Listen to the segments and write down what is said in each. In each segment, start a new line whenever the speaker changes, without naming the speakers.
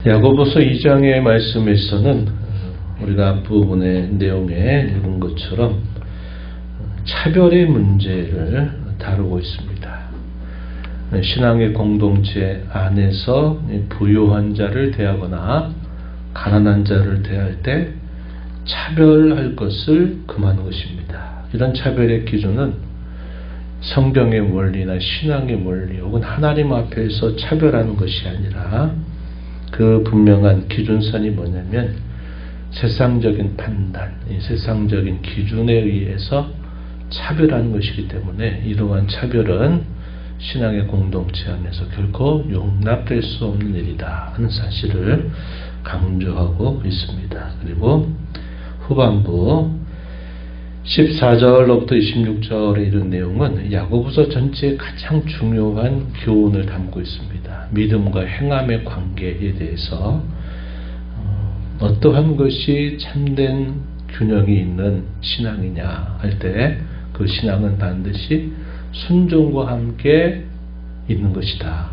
야고보서 2장의 말씀에서는 우리가 앞부분의 내용에 읽은 것처럼 차별의 문제를 다루고 있습니다. 신앙의 공동체 안에서 부유한 자를 대하거나 가난한 자를 대할 때 차별할 것을 금하는 것입니다. 이런 차별의 기준은 성경의 원리나 신앙의 원리 혹은 하나님 앞에서 차별하는 것이 아니라 그 분명한 기준선이 뭐냐면 세상적인 판단, 세상적인 기준에 의해서 차별하는 것이기 때문에 이러한 차별은 신앙의 공동체 안에서 결코 용납될 수 없는 일이다 하는 사실을 강조하고 있습니다. 그리고 후반부 14절로부터 26절에 이른 내용은 야고보서 전체의 가장 중요한 교훈을 담고 있습니다. 믿음과 행함의 관계에 대해서 어떠한 것이 참된 균형이 있는 신앙이냐 할 때 그 신앙은 반드시 순종과 함께 있는 것이다.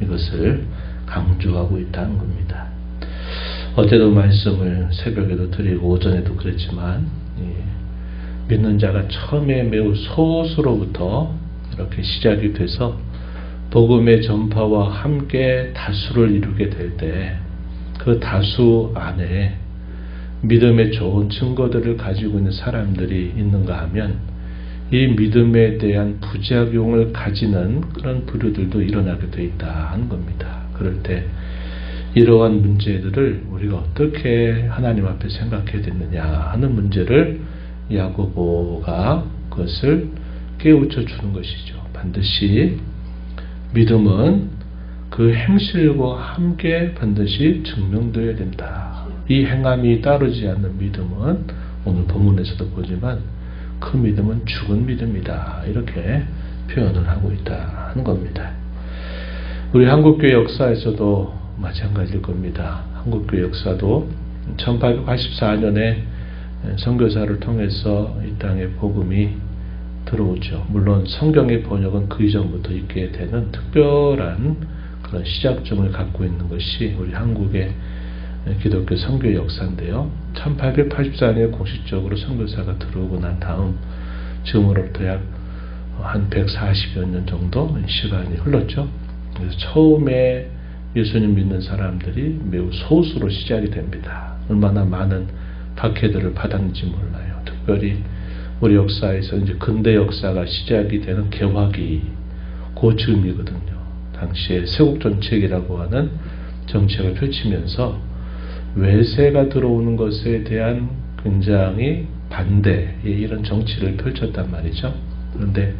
이것을 강조하고 있다는 겁니다. 어제도 말씀을 새벽에도 드리고 오전에도 그랬지만 믿는 자가 처음에 매우 소수로부터 이렇게 시작이 돼서 복음의 전파와 함께 다수를 이루게 될 때 그 다수 안에 믿음의 좋은 증거들을 가지고 있는 사람들이 있는가 하면 이 믿음에 대한 부작용을 가지는 그런 부류들도 일어나게 돼 있다 하는 겁니다. 그럴 때 이러한 문제들을 우리가 어떻게 하나님 앞에 생각해야 되느냐 하는 문제를 야고보가 그것을 깨우쳐 주는 것이죠. 반드시 믿음은 그 행실과 함께 반드시 증명되어야 된다. 이 행함이 따르지 않는 믿음은 오늘 본문에서도 보지만 그 믿음은 죽은 믿음이다. 이렇게 표현을 하고 있다 하는 겁니다. 우리 한국교회 역사에서도 마찬가지일 겁니다. 한국교회 역사도 1884년에 선교사를 통해서 이 땅에 복음이 들어오죠. 물론 성경의 번역은 그 이전부터 있게 되는 특별한 그런 시작점을 갖고 있는 것이 우리 한국의 기독교 선교 역사인데요. 1884년에 공식적으로 선교사가 들어오고 난 다음 지금으로부터 약 한 140여 년 정도 시간이 흘렀죠. 그래서 처음에 예수님 믿는 사람들이 매우 소수로 시작이 됩니다. 얼마나 많은 박해들을 받았는지 몰라요. 특별히 우리 역사에서 이제 근대 역사가 시작이 되는 개화기 그 즈음이거든요. 당시에 세국정책이라고 하는 정책을 펼치면서 외세가 들어오는 것에 대한 굉장히 반대의 이런 정치를 펼쳤단 말이죠. 그런데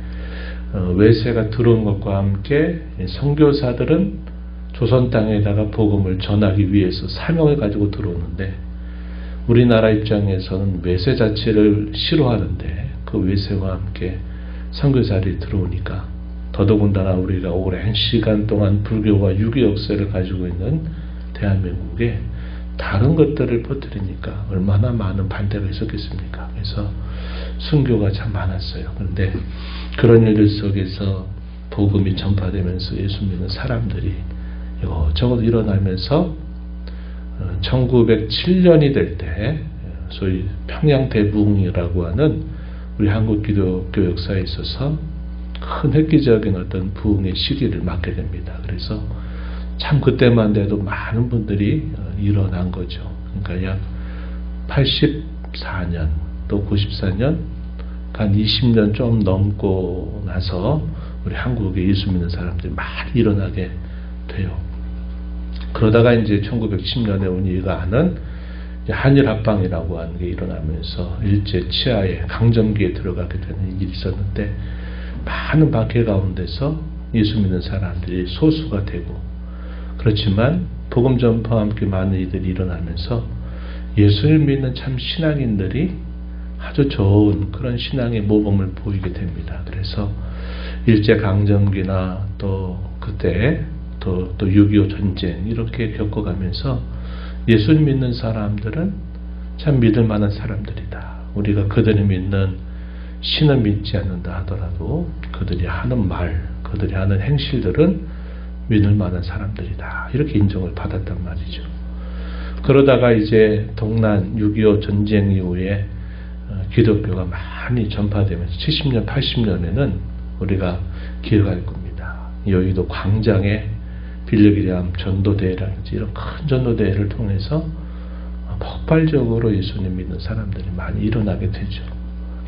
외세가 들어온 것과 함께 선교사들은 조선 땅에다가 복음을 전하기 위해서 사명을 가지고 들어오는데 우리나라 입장에서는 외세 자체를 싫어하는데 그 외세와 함께 선교사들이 들어오니까 더더군다나 우리가 오랜 시간 동안 불교와 유교 역사를 가지고 있는 대한민국에 다른 것들을 퍼뜨리니까 얼마나 많은 반대가 있었겠습니까? 그래서 순교가 참 많았어요. 그런데 그런 일들 속에서 복음이 전파되면서 예수 믿는 사람들이 이것저것 일어나면서 1907년이 될 때 소위 평양대부흥이라고 하는 우리 한국 기독교 역사에 있어서 큰 획기적인 어떤 부흥의 시기를 맞게 됩니다. 그래서 참 그때만 돼도 많은 분들이 일어난 거죠. 그러니까 약 84년 또 94년 한 20년 좀 넘고 나서 우리 한국에 예수 믿는 사람들이 많이 일어나게 돼요. 그러다가 이제 1910년에 우리가 아는 한일 합방이라고 하는 게 일어나면서 일제 치하에 강점기에 들어가게 되는 일이 있었는데 많은 박해 가운데서 예수 믿는 사람들이 소수가 되고 그렇지만 복음 전파와 함께 많은 이들이 일어나면서 예수를 믿는 참 신앙인들이 아주 좋은 그런 신앙의 모범을 보이게 됩니다. 그래서 일제 강점기나 또 그때 또 6.25 전쟁 이렇게 겪어가면서 예수 믿는 사람들은 참 믿을 만한 사람들이다. 우리가 그들이 믿는 신을 믿지 않는다 하더라도 그들이 하는 말, 그들이 하는 행실들은 믿을 만한 사람들이다. 이렇게 인정을 받았단 말이죠. 그러다가 이제 동란 6.25 전쟁 이후에 기독교가 많이 전파되면서 70년, 80년에는 우리가 기억할 겁니다. 여의도 광장에 빌리그램 전도대회라든지 이런 큰 전도대회를 통해서 폭발적으로 예수님 믿는 사람들이 많이 일어나게 되죠.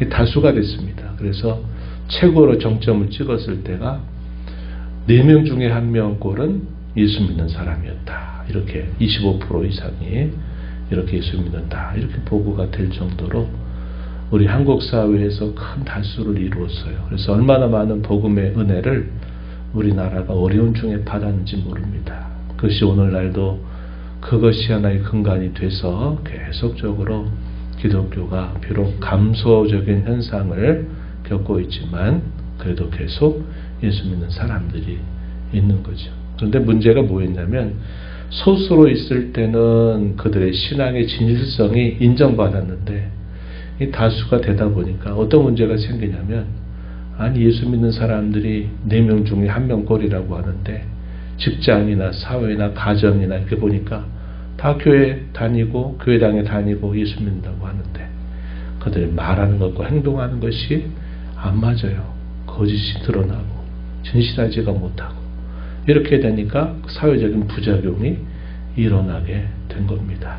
다수가 됐습니다. 그래서 최고로 정점을 찍었을 때가 4명 중에 1명 꼴은 예수 믿는 사람이었다. 이렇게 25% 이상이 이렇게 예수 믿는다. 이렇게 보고가 될 정도로 우리 한국 사회에서 큰 다수를 이루었어요. 그래서 얼마나 많은 복음의 은혜를 우리나라가 어려운 중에 받았는지 모릅니다. 그것이 오늘날도 그것이 하나의 근간이 돼서 계속적으로 기독교가 비록 감소적인 현상을 겪고 있지만 그래도 계속 예수 믿는 사람들이 있는 거죠. 그런데 문제가 뭐였냐면 소수로 있을 때는 그들의 신앙의 진실성이 인정받았는데 이 다수가 되다 보니까 어떤 문제가 생기냐면 아니 예수 믿는 사람들이 4명 중에 1명 꼴이라고 하는데 직장이나 사회나 가정이나 이렇게 보니까 다 교회 다니고 교회당에 다니고 예수 믿는다고 하는데 그들이 말하는 것과 행동하는 것이 안 맞아요. 거짓이 드러나고 진실하지가 못하고 이렇게 되니까 사회적인 부작용이 일어나게 된 겁니다.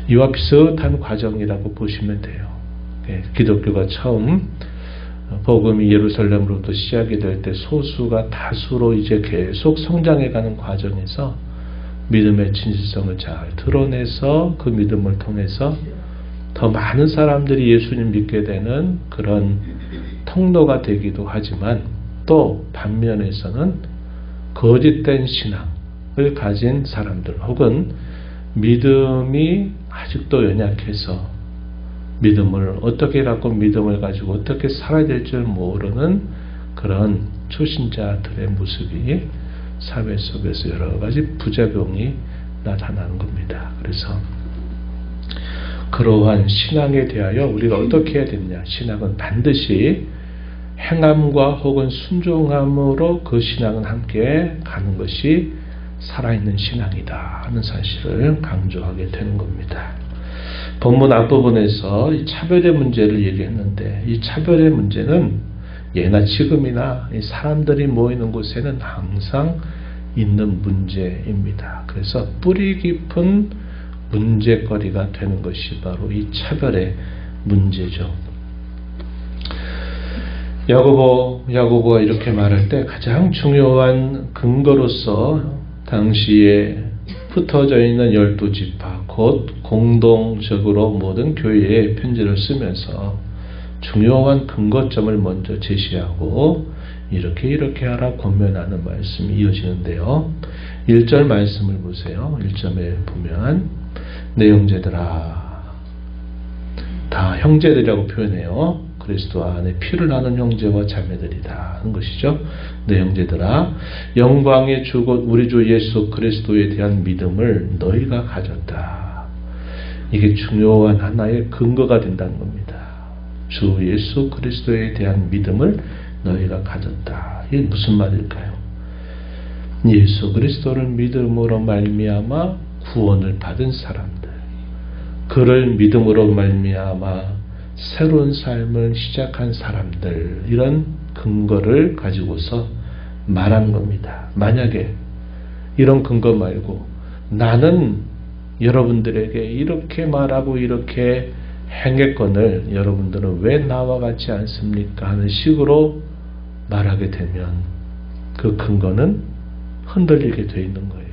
이와 비슷한 과정이라고 보시면 돼요. 기독교가 처음 복음이 예루살렘으로부터 시작이 될 때 소수가 다수로 이제 계속 성장해가는 과정에서 믿음의 진실성을 잘 드러내서 그 믿음을 통해서 더 많은 사람들이 예수님 믿게 되는 그런 통로가 되기도 하지만 또 반면에서는 거짓된 신앙을 가진 사람들 혹은 믿음이 아직도 연약해서 믿음을 어떻게 갖고 믿음을 가지고 어떻게 살아야 될 줄 모르는 그런 초신자들의 모습이 사회 속에서 여러 가지 부작용이 나타나는 겁니다. 그래서 그러한 신앙에 대하여 우리가 어떻게 해야 되느냐. 신앙은 반드시 행함과 혹은 순종함으로 그 신앙은 함께 가는 것이 살아있는 신앙이다 하는 사실을 강조하게 되는 겁니다. 본문 앞부분에서 이 차별의 문제를 얘기했는데 이 차별의 문제는 예나 지금이나 이 사람들이 모이는 곳에는 항상 있는 문제입니다. 그래서 뿌리 깊은 문제거리가 되는 것이 바로 이 차별의 문제죠. 야고보가 이렇게 말할 때 가장 중요한 근거로서 당시에 흩어져 있는 12지파 곧 공동적으로 모든 교회에 편지를 쓰면서 중요한 근거점을 먼저 제시하고 이렇게 하라 권면하는 말씀이 이어지는데요. 1절 말씀을 보세요. 1절에 보면 내 형제들아, 다 형제들이라고 표현해요. 그리스도 안에 피를 나눈 형제와 자매들이다 하는 것이죠. 내 형제들아, 영광의 주 곧 우리 주 예수 그리스도에 대한 믿음을 너희가 가졌다. 이게 중요한 하나의 근거가 된다는 겁니다. 주 예수 그리스도에 대한 믿음을 너희가 가졌다. 이게 무슨 말일까요? 예수 그리스도를 믿음으로 말미암아 구원을 받은 사람들, 그를 믿음으로 말미암아 새로운 삶을 시작한 사람들, 이런 근거를 가지고서 말하는 겁니다. 만약에 이런 근거 말고 나는 여러분들에게 이렇게 말하고 이렇게 행했건을 여러분들은 왜 나와 같지 않습니까? 하는 식으로 말하게 되면 그 근거는 흔들리게 되어 있는 거예요.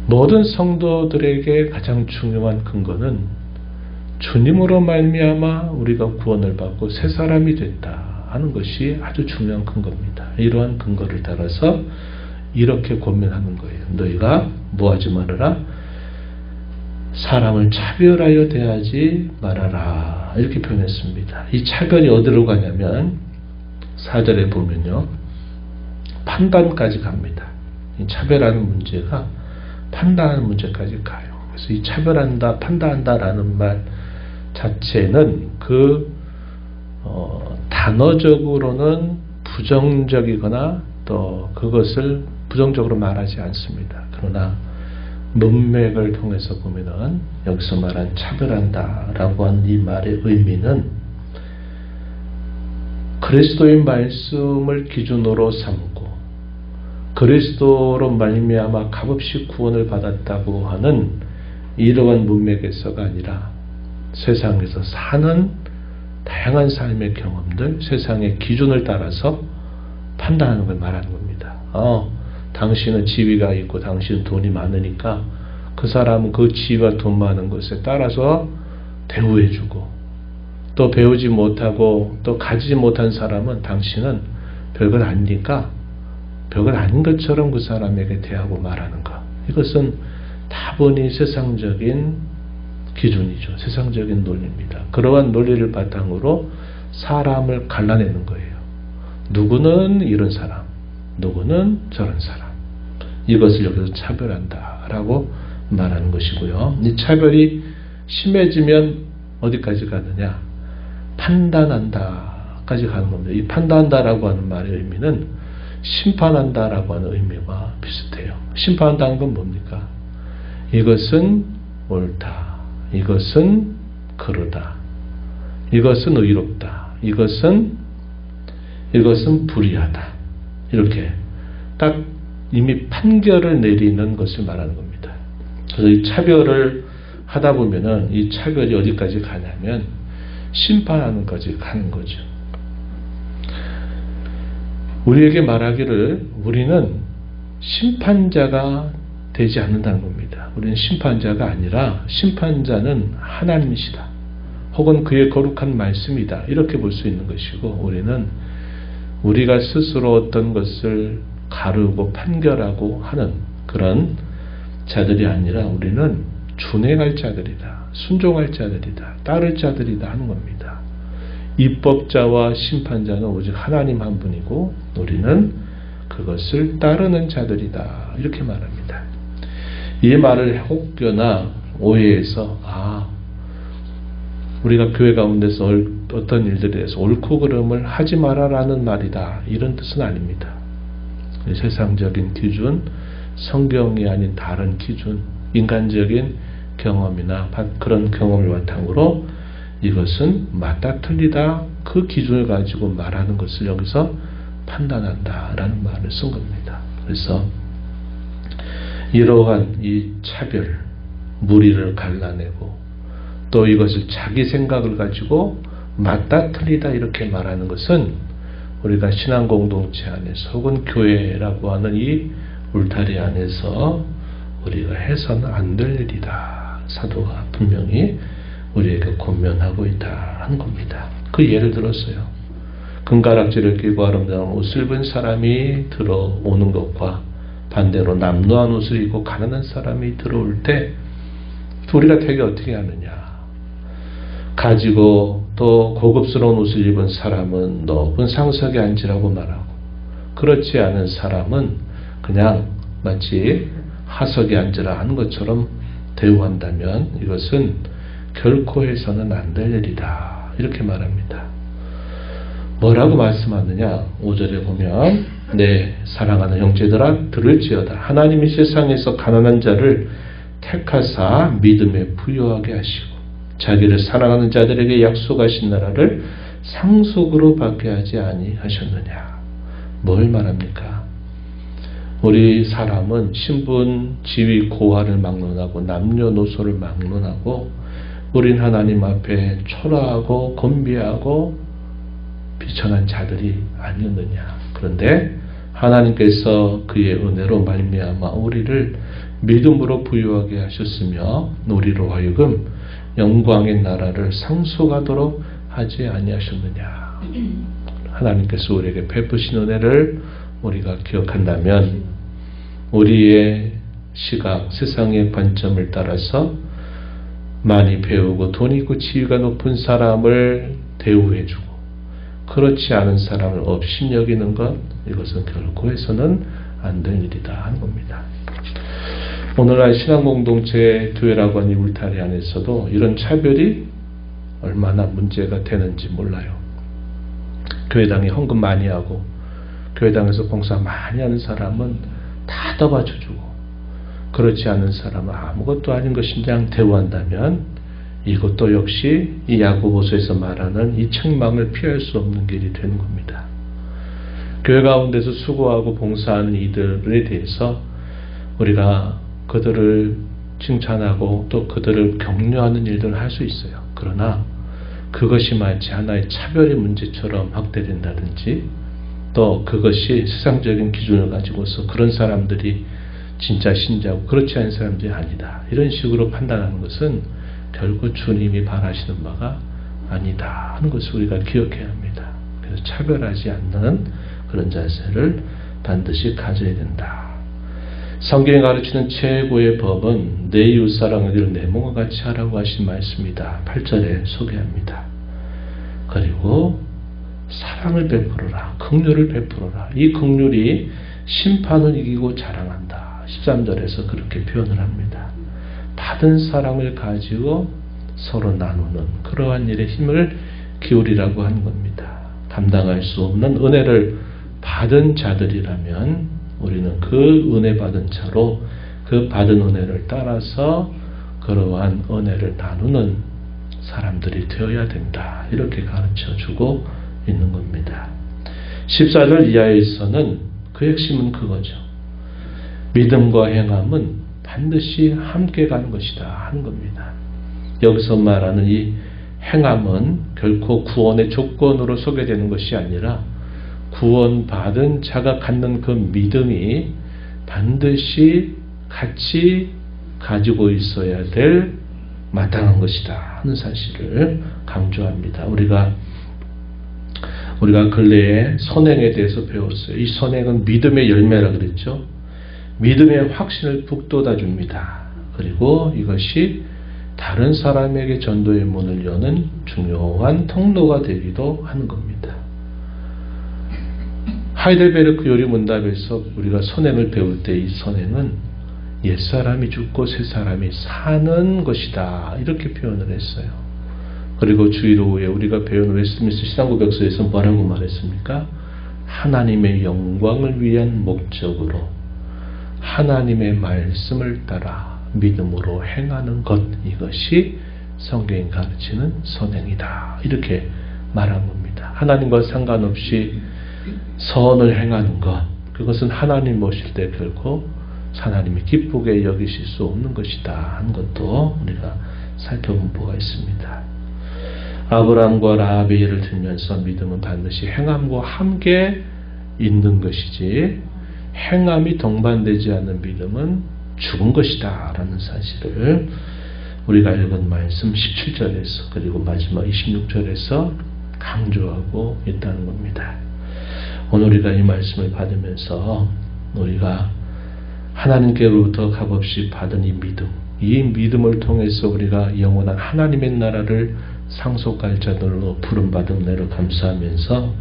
모든 성도들에게 가장 중요한 근거는 주님으로 말미암아 우리가 구원을 받고 새 사람이 됐다 하는 것이 아주 중요한 근거입니다. 이러한 근거를 따라서 이렇게 권면하는 거예요. 너희가 뭐하지 말아라? 사람을 차별하여 대하지 말아라. 이렇게 표현했습니다. 이 차별이 어디로 가냐면 4절에 보면요. 판단까지 갑니다. 이 차별하는 문제가 판단하는 문제까지 가요. 그래서 이 차별한다, 판단한다라는 말 자체는 단어적으로는 부정적이거나 또 그것을 부정적으로 말하지 않습니다. 그러나 문맥을 통해서 보면은 여기서 말한 차별한다라고 하는 이 말의 의미는 그리스도의 말씀을 기준으로 삼고 그리스도로 말미암아 값없이 구원을 받았다고 하는 이러한 문맥에서가 아니라 세상에서 사는 다양한 삶의 경험들, 세상의 기준을 따라서 판단하는 걸 말하는 겁니다. 당신은 지위가 있고 당신은 돈이 많으니까 그 사람은 그 지위와 돈 많은 것에 따라서 대우해주고, 또 배우지 못하고 또 가지지 못한 사람은 당신은 별것 아니니까 별것 아닌 것처럼 그 사람에게 대하고 말하는 것. 이것은 다분히 세상적인 기준이죠. 세상적인 논리입니다. 그러한 논리를 바탕으로 사람을 갈라내는 거예요. 누구는 이런 사람, 누구는 저런 사람. 이것을 여기서 차별한다라고 말하는 것이고요. 이 차별이 심해지면 어디까지 가느냐? 판단한다까지 가는 겁니다. 이 판단한다라고 하는 말의 의미는 심판한다라고 하는 의미와 비슷해요. 심판한다는 건 뭡니까? 이것은 옳다. 이것은 그르다. 이것은 의롭다. 이것은 불의하다. 이렇게 딱 이미 판결을 내리는 것을 말하는 겁니다. 그래서 이 차별을 하다 보면은 이 차별이 어디까지 가냐면 심판하는 것까지 가는 거죠. 우리에게 말하기를 우리는 심판자가 되지 않는다는 겁니다. 우리는 심판자가 아니라 심판자는 하나님이시다. 혹은 그의 거룩한 말씀이다. 이렇게 볼 수 있는 것이고, 우리는 우리가 스스로 어떤 것을 가르고 판결하고 하는 그런 자들이 아니라 우리는 준행할 자들이다. 순종할 자들이다. 따를 자들이다 하는 겁니다. 입법자와 심판자는 오직 하나님 한 분이고 우리는 그것을 따르는 자들이다. 이렇게 말합니다. 이 말을 혹여나 오해해서 우리가 교회 가운데서 어떤 일들에 대해서 옳고 그름을 하지 마라라는 말이다. 이런 뜻은 아닙니다. 세상적인 기준, 성경이 아닌 다른 기준, 인간적인 경험이나 그런 경험을 바탕으로 이것은 맞다 틀리다 그 기준을 가지고 말하는 것을 여기서 판단한다라는 말을 쓴 겁니다. 그래서 이러한 이 차별, 무리를 갈라내고 또 이것을 자기 생각을 가지고 맞다 틀리다 이렇게 말하는 것은 우리가 신앙 공동체 안에서 혹은 교회라고 하는 이 울타리 안에서 우리가 해서는 안 될 일이다. 사도가 분명히 우리에게 권면하고 있다 하는 겁니다. 그 예를 들었어요. 금가락지를 끼고 아름다운 옷을 입은 사람이 들어오는 것과 반대로 남루한 옷을 입고 가난한 사람이 들어올 때 우리가 되게 어떻게 하느냐. 가지고 또 고급스러운 옷을 입은 사람은 높은 상석에 앉으라고 말하고, 그렇지 않은 사람은 그냥 마치 하석에 앉으라 하는 것처럼 대우한다면 이것은 결코 해서는 안 될 일이다. 이렇게 말합니다. 뭐라고 말씀하느냐? 5절에 보면 내 사랑하는 형제들아 들을지어다. 하나님이 세상에서 가난한 자를 택하사 믿음에 부유하게 하시고 자기를 사랑하는 자들에게 약속하신 나라를 상속으로 받게 하지 아니하셨느냐. 뭘 말합니까? 우리 사람은 신분, 지위, 고하를 막론하고 남녀노소를 막론하고 우린 하나님 앞에 초라하고 곤비하고 비천한 자들이 아니었느냐. 그런데 하나님께서 그의 은혜로 말미암아 우리를 믿음으로 부유하게 하셨으며 우리로 하여금 영광의 나라를 상속하도록 하지 아니하셨느냐. 하나님께서 우리에게 베푸신 은혜를 우리가 기억한다면 우리의 시각, 세상의 관점을 따라서 많이 배우고 돈 있고 지위가 높은 사람을 대우해주고 그렇지 않은 사람을 업신여기는 것, 이것은 결코 해서는 안 될 일이다 하는 겁니다. 오늘날 신앙공동체 교회라고 하는 울타리 안에서도 이런 차별이 얼마나 문제가 되는지 몰라요. 교회당에 헌금 많이 하고 교회당에서 봉사 많이 하는 사람은 다 떠받쳐주고, 그렇지 않은 사람은 아무것도 아닌 것인 양 대우한다면 이것도 역시 이 야고보서에서 말하는 이 책망을 피할 수 없는 길이 되는 겁니다. 교회 가운데서 수고하고 봉사하는 이들에 대해서 우리가 그들을 칭찬하고 또 그들을 격려하는 일들을 할 수 있어요. 그러나 그것이 마치 하나의 차별의 문제처럼 확대된다든지, 또 그것이 세상적인 기준을 가지고서 그런 사람들이 진짜 신자고 그렇지 않은 사람들이 아니다, 이런 식으로 판단하는 것은 결국 주님이 바라시는 바가 아니다 하는 것을 우리가 기억해야 합니다. 그래서 차별하지 않는 그런 자세를 반드시 가져야 된다. 성경이 가르치는 최고의 법은 내 이웃사랑을 내 몸과 같이 하라고 하신 말씀이다. 8절에 소개합니다. 그리고 사랑을 베풀어라, 긍휼을 베풀어라. 이 긍휼이 심판을 이기고 자랑한다. 13절에서 그렇게 표현을 합니다. 받은 사랑을 가지고 서로 나누는 그러한 일에 힘을 기울이라고 하는 겁니다. 감당할 수 없는 은혜를 받은 자들이라면 우리는 그 은혜 받은 자로 그 받은 은혜를 따라서 그러한 은혜를 나누는 사람들이 되어야 된다, 이렇게 가르쳐주고 있는 겁니다. 14절 이하에서는 그 핵심은 그거죠. 믿음과 행함은 반드시 함께 가는 것이다 하는 겁니다. 여기서 말하는 이 행함은 결코 구원의 조건으로 소개되는 것이 아니라 구원받은 자가 갖는 그 믿음이 반드시 같이 가지고 있어야 될 마땅한 것이다 하는 사실을 강조합니다. 우리가 근래에 선행에 대해서 배웠어요. 이 선행은 믿음의 열매라 그랬죠. 믿음의 확신을 북돋아 줍니다. 그리고 이것이 다른 사람에게 전도의 문을 여는 중요한 통로가 되기도 하는 겁니다. 하이델베르크 요리문답에서 우리가 선행을 배울 때 이 선행은 옛사람이 죽고 새사람이 사는 것이다, 이렇게 표현을 했어요. 그리고 주일 오후에 우리가 배운 웨스트민스터 신앙고백서에서 뭐라고 말했습니까? 하나님의 영광을 위한 목적으로 하나님의 말씀을 따라 믿음으로 행하는 것, 이것이 성경이 가르치는 선행이다, 이렇게 말한 겁니다. 하나님과 상관없이 선을 행하는 것, 그것은 하나님 모실 때 결코 하나님이 기쁘게 여기실 수 없는 것이다 하는 것도 우리가 살펴본 바가 있습니다. 아브라함과 라합의 예를 들면서 믿음은 반드시 행함과 함께 있는 것이지 행함이 동반되지 않는 믿음은 죽은 것이다 라는 사실을 우리가 읽은 말씀 17절에서 그리고 마지막 26절에서 강조하고 있다는 겁니다. 오늘 우리가 이 말씀을 받으면서 우리가 하나님께로부터 값없이 받은 이 믿음을 통해서 우리가 영원한 하나님의 나라를 상속할 자들로 부름받은 은혜를 감사하면서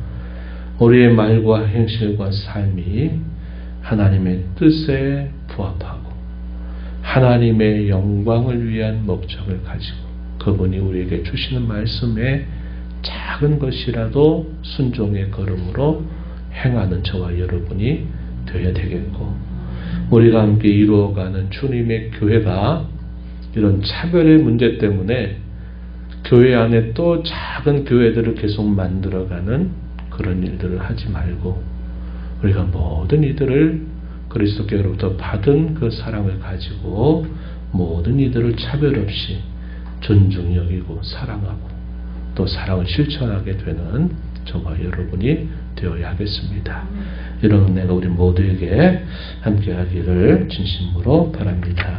우리의 말과 행실과 삶이 하나님의 뜻에 부합하고 하나님의 영광을 위한 목적을 가지고 그분이 우리에게 주시는 말씀에 작은 것이라도 순종의 걸음으로 행하는 저와 여러분이 되어야 되겠고, 우리가 함께 이루어가는 주님의 교회가 이런 차별의 문제 때문에 교회 안에 또 작은 교회들을 계속 만들어가는 그런 일들을 하지 말고 우리가 모든 이들을 그리스도께로부터 받은 그 사랑을 가지고 모든 이들을 차별 없이 존중 여기고 사랑하고 또 사랑을 실천하게 되는 저와 여러분이 되어야 하겠습니다. 이런 은혜가 우리 모두에게 함께하기를 진심으로 바랍니다.